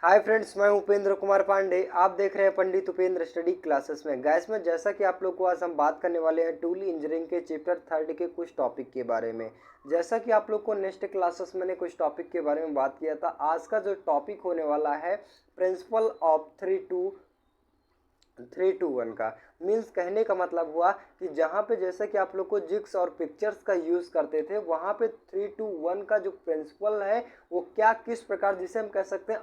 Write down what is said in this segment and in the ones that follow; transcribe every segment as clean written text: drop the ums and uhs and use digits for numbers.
Hi friends, मैं उपेंद्र कुमार पांडे। आप देख रहे हैं पंडित उपेंद्र स्टडी क्लासेस में। गैस में जैसा कि आप लोग को आज हम बात करने वाले हैं टूल इंजीनियरिंग के चैप्टर 3 के कुछ टॉपिक के बारे में। जैसा कि आप लोग को नेक्स्ट क्लासेस मैंने कुछ टॉपिक के बारे में बात किया था, आज का जो टॉपिक होने वाला है प्रिंसिपल ऑफ 3-2-1 का। मीन्स कहने का मतलब हुआ कि जहाँ पे जैसे कि आप लोग को जिग्स और पिक्चर्स का यूज़ करते थे, वहाँ पे 3-2-1 का जो प्रिंसिपल है वो क्या किस प्रकार, जिसे हम कह सकते हैं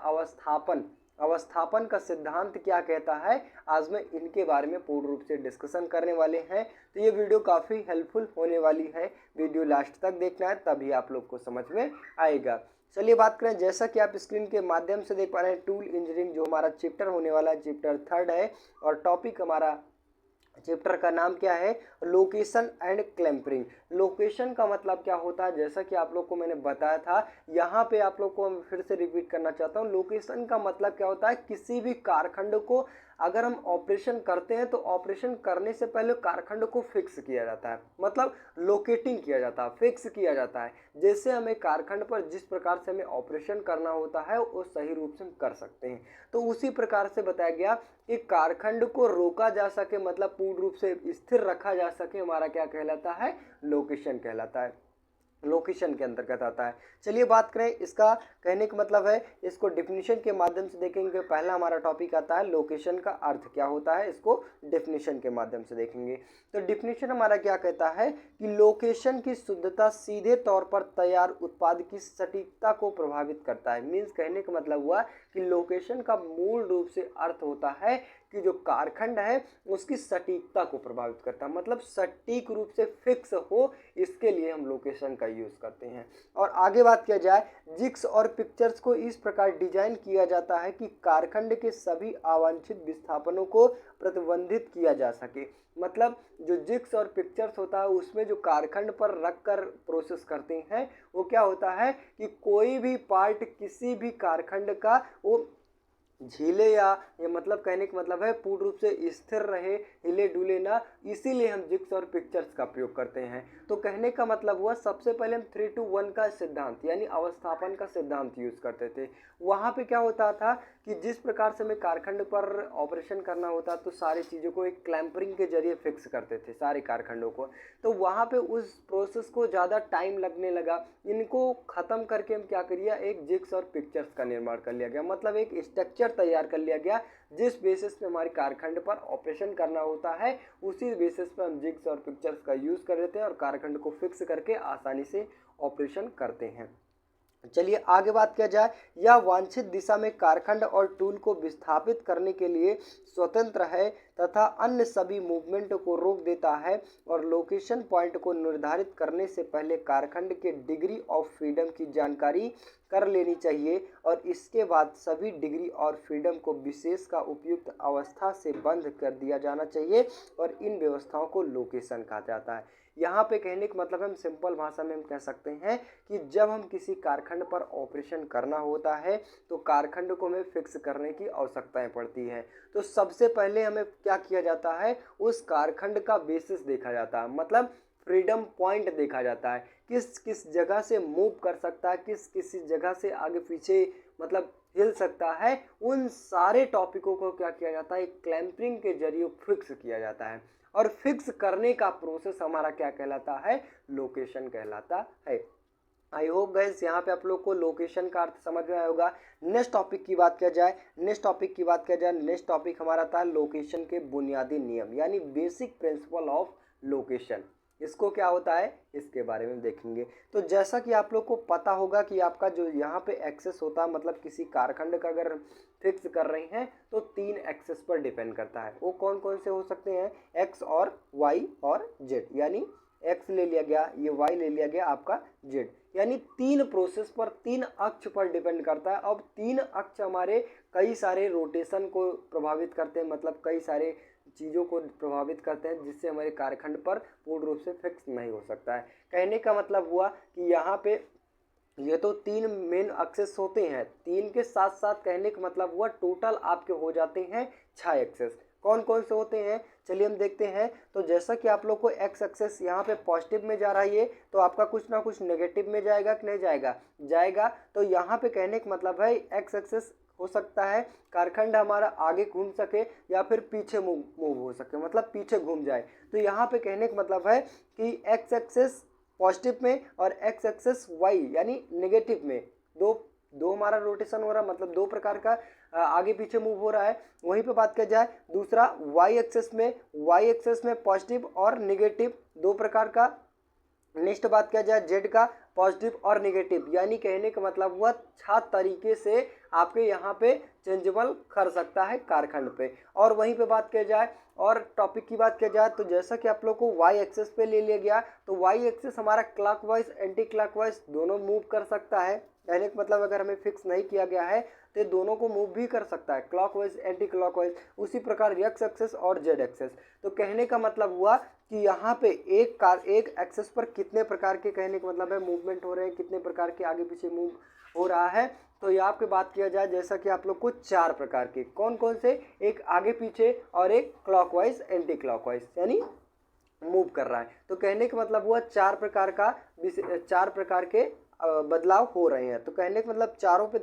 अवस्थापन का सिद्धांत क्या कहता है, आज मैं इनके बारे में पूर्ण रूप से डिस्कशन करने वाले हैं। तो ये वीडियो काफ़ी हेल्पफुल होने वाली है, वीडियो लास्ट तक देखना है तभी आप लोग को समझ में आएगा। चलिए बात करें, जैसा कि आप स्क्रीन के माध्यम से देख पा रहे हैं टूल इंजीनियरिंग जो हमारा चैप्टर होने वाला है, चैप्टर 3 है और टॉपिक हमारा चैप्टर का नाम क्या है, लोकेशन एंड क्लैंपरिंग। लोकेशन का मतलब क्या होता है, जैसा कि आप लोग को मैंने बताया था, यहाँ पे आप लोग को मैं फिर से रिपीट करना चाहता हूँ। लोकेशन का मतलब क्या होता है, किसी भी कारखंड को अगर हम ऑपरेशन करते हैं तो ऑपरेशन करने से पहले कारखंड को फिक्स किया जाता है, मतलब लोकेटिंग किया जाता है, फिक्स किया जाता है। जैसे हमें कारखंड पर जिस प्रकार से हमें ऑपरेशन करना होता है वो सही रूप से हम कर सकते हैं, तो उसी प्रकार से बताया गया कि कारखंड को रोका जा सके, मतलब पूर्ण रूप से स्थिर रखा जा सके, हमारा क्या कहलाता है, लोकेशन कहलाता है, लोकेशन के अंतर्गत आता है। चलिए बात करें, इसका कहने का मतलब है, इसको डिफिनीशन के माध्यम से देखेंगे। पहला हमारा टॉपिक आता है लोकेशन का अर्थ क्या होता है, इसको डिफिनीशन के माध्यम से देखेंगे। तो डिफिनीशन हमारा क्या कहता है कि लोकेशन की शुद्धता सीधे तौर पर तैयार उत्पाद की सटीकता को प्रभावित करता है। मीन्स कहने का मतलब हुआ कि लोकेशन का मूल रूप से अर्थ होता है कि जो कारखंड है उसकी सटीकता को प्रभावित करता है, मतलब सटीक रूप से फिक्स हो, इसके लिए हम लोकेशन का यूज़ करते हैं। और आगे बात किया जाए, जिग्स और पिक्चर्स को इस प्रकार डिजाइन किया जाता है कि कारखंड के सभी अवांछित विस्थापनों को प्रतिबंधित किया जा सके। मतलब जो जिग्स और पिक्चर्स होता है उसमें जो कारखंड पर रख कर प्रोसेस करते हैं, वो क्या होता है कि कोई भी पार्ट किसी भी कारखंड का वो झीले या ये मतलब कहने का मतलब है पूर्ण रूप से स्थिर रहे, हिले डुले ना, इसीलिए हम जिग्स और पिक्चर्स का प्रयोग करते हैं। तो कहने का मतलब हुआ सबसे पहले हम 3-2-1 का सिद्धांत यानी अवस्थापन का सिद्धांत यूज करते थे। वहाँ पे क्या होता था कि जिस प्रकार से हमें कारखंड पर ऑपरेशन करना होता तो सारी चीज़ों को एक क्लैंपरिंग के जरिए फिक्स करते थे सारे कारखंडों को। तो वहाँ पे उस प्रोसेस को ज़्यादा टाइम लगने लगा, इनको ख़त्म करके हम क्या करिए, एक जिग्स और पिक्चर्स का निर्माण कर लिया गया, मतलब एक स्ट्रक्चर तैयार कर लिया गया जिस बेसिस पे हमारे कारखंड पर ऑपरेशन करना होता है, उसी बेसिस पे हम जिग्स और पिक्चर्स का यूज़ कर लेते हैं और कारखंड को फिक्स करके आसानी से ऑपरेशन करते हैं। चलिए आगे बात किया जाए, यह वांछित दिशा में कारखंड और टूल को विस्थापित करने के लिए स्वतंत्र है तथा अन्य सभी मूवमेंट को रोक देता है और लोकेशन पॉइंट को निर्धारित करने से पहले कारखंड के डिग्री ऑफ फ्रीडम की जानकारी कर लेनी चाहिए और इसके बाद सभी डिग्री और फ्रीडम को विशेष का उपयुक्त अवस्था से बंद कर दिया जाना चाहिए और इन व्यवस्थाओं को लोकेशन कहा जाता है। यहाँ पे कहने का मतलब हम सिंपल भाषा में हम कह सकते हैं कि जब हम किसी कारखंड पर ऑपरेशन करना होता है तो कारखंड को हमें फिक्स करने की आवश्यकताएं पड़ती है। तो सबसे पहले हमें क्या किया जाता है, उस कारखंड का बेसिस देखा जाता है, मतलब फ्रीडम पॉइंट देखा जाता है, किस किस जगह से मूव कर सकता है, किस किस जगह से आगे पीछे मतलब हिल सकता है। उन सारे टॉपिकों को क्या किया जाता है, क्लैंपिंग के जरिए फिक्स किया जाता है और फिक्स करने का प्रोसेस हमारा क्या कहलाता है, लोकेशन कहलाता है। आई होप गाइस यहाँ पे आप लोग को लोकेशन का अर्थ समझ में आया होगा। नेक्स्ट टॉपिक की बात किया जाए, नेक्स्ट टॉपिक हमारा था लोकेशन के बुनियादी नियम यानी बेसिक प्रिंसिपल ऑफ लोकेशन। इसको क्या होता है इसके बारे में देखेंगे। तो जैसा कि आप लोग को पता होगा कि आपका जो यहाँ पे एक्सेस होता है, मतलब किसी कारखंड का अगर फिक्स कर रहे हैं तो 3 एक्सेस पर डिपेंड करता है। वो कौन कौन से हो सकते हैं, एक्स और वाई और जेड, यानी एक्स ले लिया गया, ये वाई ले लिया गया, आपका जेड, यानी 3 प्रोसेस पर 3 अक्ष पर डिपेंड करता है। अब 3 अक्ष हमारे कई सारे रोटेशन को प्रभावित करते हैं, मतलब कई सारे चीज़ों को प्रभावित करते हैं जिससे हमारे कारखंड पर पूर्ण रूप से फिक्स नहीं हो सकता है। कहने का मतलब हुआ कि यहाँ पे ये तो 3 मेन एक्सेस होते हैं, 3 के साथ साथ कहने का मतलब हुआ टोटल आपके हो जाते हैं 6 एक्सेस। कौन कौन से होते हैं चलिए हम देखते हैं। तो जैसा कि आप लोग को एक्स एक्सेस यहाँ पे पॉजिटिव में जा रहा है, ये तो आपका कुछ ना कुछ नेगेटिव में जाएगा कि नहीं जाएगा, जाएगा। तो यहाँ पे कहने का मतलब है एक्स एक्सेस हो सकता है कारखंड हमारा आगे घूम सके या फिर पीछे मूव हो सके, मतलब पीछे घूम जाए। तो यहाँ पे कहने का मतलब है कि एक्स एक्सेस पॉजिटिव में और एक्स एक्सेस वाई यानी नेगेटिव में दो दो हमारा रोटेशन हो रहा है, मतलब दो प्रकार का आगे पीछे मूव हो रहा है। वहीं पे बात किया जाए दूसरा वाई एक्सेस में पॉजिटिव और निगेटिव दो प्रकार का। नेक्स्ट बात किया जाए जेड का पॉजिटिव और नेगेटिव, यानी कहने का मतलब हुआ 6 तरीके से आपके यहाँ पे चेंजेबल कर सकता है कारखंड पे। और वहीं पे बात किया जाए और टॉपिक की बात किया जाए तो जैसा कि आप लोग को वाई एक्सेस पे ले लिया गया, तो वाई एक्सेस हमारा क्लॉकवाइज एंटी क्लॉकवाइज दोनों मूव कर सकता है। कहने का मतलब अगर हमें फिक्स नहीं किया गया है तो दोनों को मूव भी कर सकता है, क्लॉकवाइज एंटी क्लॉकवाइज। उसी प्रकार एक्स एक्सेस और जेड एक्सेस। तो कहने का मतलब हुआ कि यहाँ पे एक एक्सेस पर कितने प्रकार के कहने का मतलब है मूवमेंट हो रहे हैं, कितने प्रकार के आगे पीछे मूव हो रहा है। तो यहाँ पे बात किया जाए जैसा कि आप लोग को 4 प्रकार के कौन कौन से, एक आगे पीछे और एक क्लॉकवाइज एंटी क्लॉकवाइज यानी मूव कर रहा है। तो कहने का मतलब हुआ 4 प्रकार के बदलाव हो रहे हैं। तो कहने का मतलब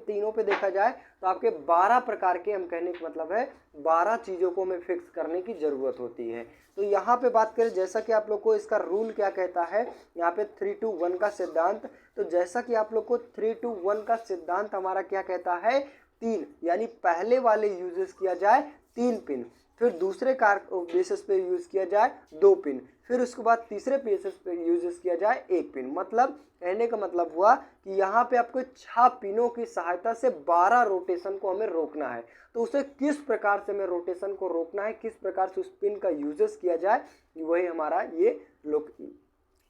तीनों पे देखा जाए तो आपके 12 प्रकार के, हम कहने का मतलब है 12 चीज़ों को हमें फिक्स करने की ज़रूरत होती है। तो यहाँ पे बात करें जैसा कि आप लोग को इसका रूल क्या कहता है, यहाँ पे 3-2-1 का सिद्धांत। तो जैसा कि आप लोग को 3-2-1 का सिद्धांत हमारा क्या कहता है, 3 यानी पहले वाले यूजेस किया जाए 3 पिन, फिर दूसरे बेसिस पे यूज़ किया जाए 2 पिन, फिर उसके बाद तीसरे बेसिस पे यूजेस किया जाए 1 पिन। मतलब कहने का मतलब हुआ कि यहाँ पे आपको 6 पिनों की सहायता से 12 रोटेशन को हमें रोकना है। तो उसे किस प्रकार से हमें रोटेशन को रोकना है, किस प्रकार से उस पिन का यूजेस किया जाए, वही हमारा ये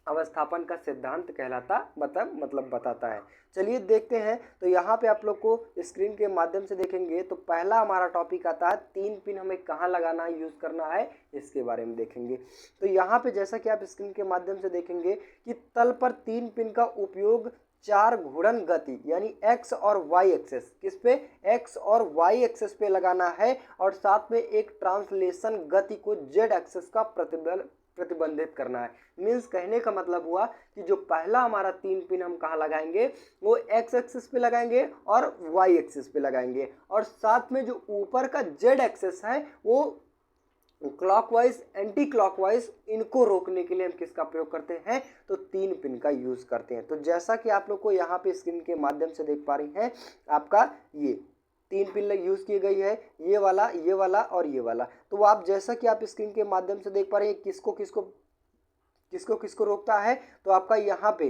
अवस्थापन का सिद्धांत कहलाता मतलब बताता है। चलिए देखते हैं। तो यहाँ पे आप लोग को स्क्रीन के माध्यम से देखेंगे तो पहला हमारा टॉपिक आता है 3 पिन हमें कहाँ लगाना है, यूज़ करना है, इसके बारे में देखेंगे। तो यहाँ पे जैसा कि आप स्क्रीन के माध्यम से देखेंगे कि तल पर 3 पिन का उपयोग 4 घूर्णन गति यानी एक्स और वाई एक्सेस, किस पे, एक्स और वाई एक्सेस पे लगाना है, और साथ में एक ट्रांसलेशन गति को जेड एक्सेस का प्रतिबंधित करना है। मीन्स कहने का मतलब हुआ कि जो पहला हमारा 3 पिन हम कहाँ लगाएंगे, वो एक्स एक्सिस पे लगाएंगे और वाई एक्सिस पे लगाएंगे, और साथ में जो ऊपर का जेड एक्सिस है वो क्लॉकवाइज एंटी क्लॉकवाइज, इनको रोकने के लिए हम किसका प्रयोग करते हैं, तो 3 पिन का यूज करते हैं। तो जैसा कि आप लोग को यहाँ पे स्क्रीन के माध्यम से देख पा रही हैं, आपका ये 3 पिन यूज़ की गई है, ये वाला और ये वाला। तो आप जैसा कि आप स्क्रीन के माध्यम से देख पा रहे हैं किसको रोकता है, तो आपका यहाँ पे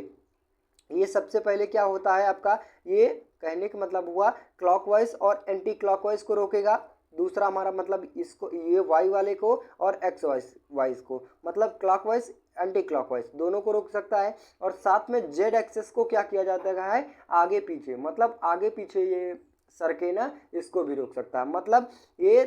ये सबसे पहले क्या होता है, आपका ये कहने का मतलब हुआ क्लॉकवाइज और एंटी क्लॉकवाइज को रोकेगा। दूसरा हमारा मतलब इसको, ये वाई वाले को और एक्स वाइज को, मतलब क्लॉकवाइज एंटी क्लॉकवाइज दोनों को रोक सकता है। और साथ में जेड एक्सेस को क्या किया जाता है, आगे पीछे, मतलब आगे पीछे ये सरके ना, इसको भी रोक सकता है। मतलब ये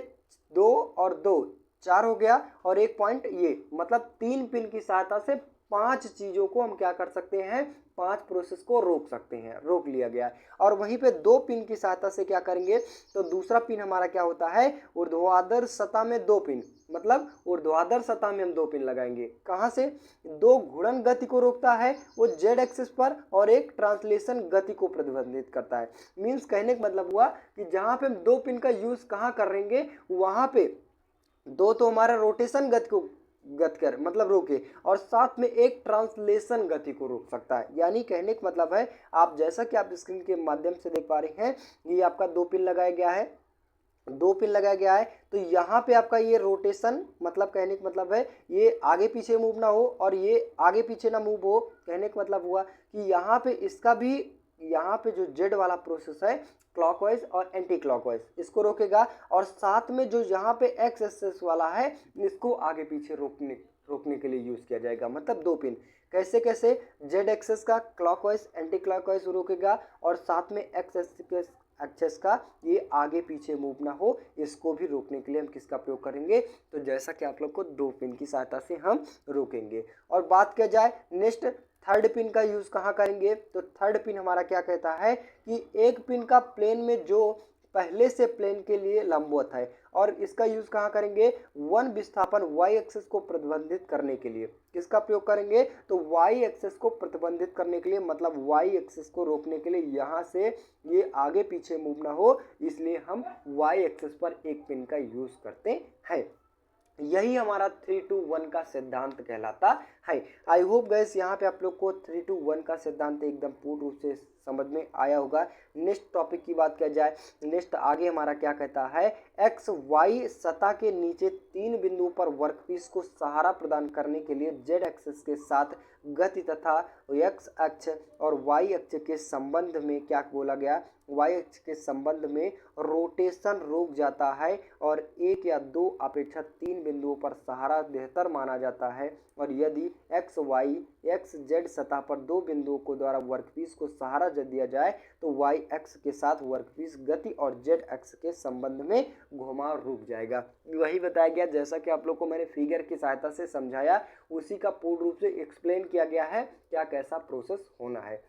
2 और 2 4 हो गया, और 1 पॉइंट ये, मतलब 3 पिन की सहायता से 5 चीज़ों को हम क्या कर सकते हैं, 5 प्रोसेस को रोक सकते हैं, रोक लिया गया है। और वहीं पे 2 पिन की सहायता से क्या करेंगे, तो दूसरा पिन हमारा क्या होता है, ऊर्ध्वाधर सतह में 2 पिन, मतलब ऊर्ध्वाधर सतह में हम 2 पिन लगाएंगे। कहाँ से, 2 घूर्णन गति को रोकता है वो जेड एक्सिस पर, और एक ट्रांसलेशन गति को प्रतिबंधित करता है। मीन्स कहने का मतलब हुआ कि जहाँ पे हम 2 पिन का यूज़ कहाँ करेंगे, वहाँ पे 2 तो हमारा रोटेशन गति को मतलब रोके, और साथ में एक ट्रांसलेशन गति को रोक सकता है। यानी कहने का मतलब है, आप जैसा कि आप स्क्रीन के माध्यम से देख पा रहे हैं, ये आपका 2 पिन लगाया गया है, 2 पिन लगाया गया है। तो यहाँ पे आपका ये रोटेशन, मतलब कहने का मतलब है ये आगे पीछे मूव ना हो और ये आगे पीछे ना मूव हो। कहने का मतलब हुआ कि यहाँ पे इसका भी, यहाँ पे जो जेड वाला प्रोसेस है क्लॉकवाइज और एंटी क्लॉकवाइज, इसको रोकेगा, और साथ में जो यहाँ पे एक्स एक्सिस वाला है इसको आगे पीछे रोकने के लिए यूज़ किया जाएगा। मतलब 2 पिन कैसे, जेड एक्सेस का क्लॉकवाइज एंटी क्लॉकवाइज रोकेगा, और साथ में एक्स एक्सेस का ये आगे पीछे मूव ना हो, इसको भी रोकने के लिए हम किसका प्रयोग करेंगे, तो जैसा कि आप लोग को 2 पिन की सहायता से हम रोकेंगे। और बात किया जाए नेक्स्ट थर्ड पिन का यूज़ कहाँ करेंगे, तो थर्ड पिन हमारा क्या कहता है कि एक पिन का प्लेन में जो पहले से प्लेन के लिए लंबवत है। और इसका यूज कहाँ करेंगे, वन विस्थापन वाई एक्सिस को प्रतिबंधित करने के लिए। किसका प्रयोग करेंगे, तो वाई एक्सिस को प्रतिबंधित करने के लिए, मतलब वाई एक्सिस को रोकने के लिए, यहाँ से ये आगे पीछे मूव ना हो, इसलिए हम वाई एक्सिस पर एक पिन का यूज करते हैं। यही हमारा 3-2-1 का सिद्धांत कहलाता है। आई होप गैस यहाँ पे आप लोग को 3-2-1 का सिद्धांत एकदम पूर्ण रूप से समझ में आया होगा। नेक्स्ट टॉपिक की बात किया जाए, नेक्स्ट आगे हमारा क्या कहता है, एक्स वाई सतह के नीचे 3 बिंदुओं पर वर्कपीस को सहारा प्रदान करने के लिए जेड एक्सिस के साथ गति तथा एक्स अक्ष और वाई अक्ष के संबंध में क्या बोला गया, वाई अक्ष के संबंध में रोटेशन रुक जाता है और एक या दो अपेक्षा 3 बिंदुओं पर सहारा बेहतर माना जाता है। और यदि एक्स वाई एक्स जेड सतह पर 2 बिंदुओं को द्वारा वर्कपीस को सहारा दिया जाए तो वाई एक्स के साथ वर्कपीस गति और जेड एक्स के संबंध में घुमाव रुक जाएगा। वही बताया गया जैसा कि आप लोग को मैंने फिगर की सहायता से समझाया, उसी का पूर्ण रूप से एक्सप्लेन किया गया है क्या कैसा प्रोसेस होना है।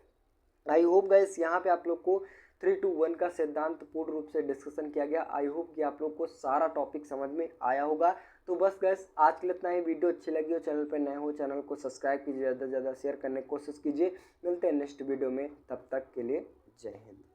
आई होप गाइस यहाँ पे आप लोग को 3-2-1 का सिद्धांत पूर्ण रूप से डिस्कशन किया गया। आई होप कि आप लोग को सारा टॉपिक समझ में आया होगा। तो बस गाइस आज के लिए इतना ही। वीडियो अच्छी लगी हो, चैनल पर नए हो, चैनल को सब्सक्राइब कीजिए, ज़्यादा से ज़्यादा शेयर करने की कोशिश कीजिए। मिलते हैं नेक्स्ट वीडियो में, तब तक के लिए जय हिंद।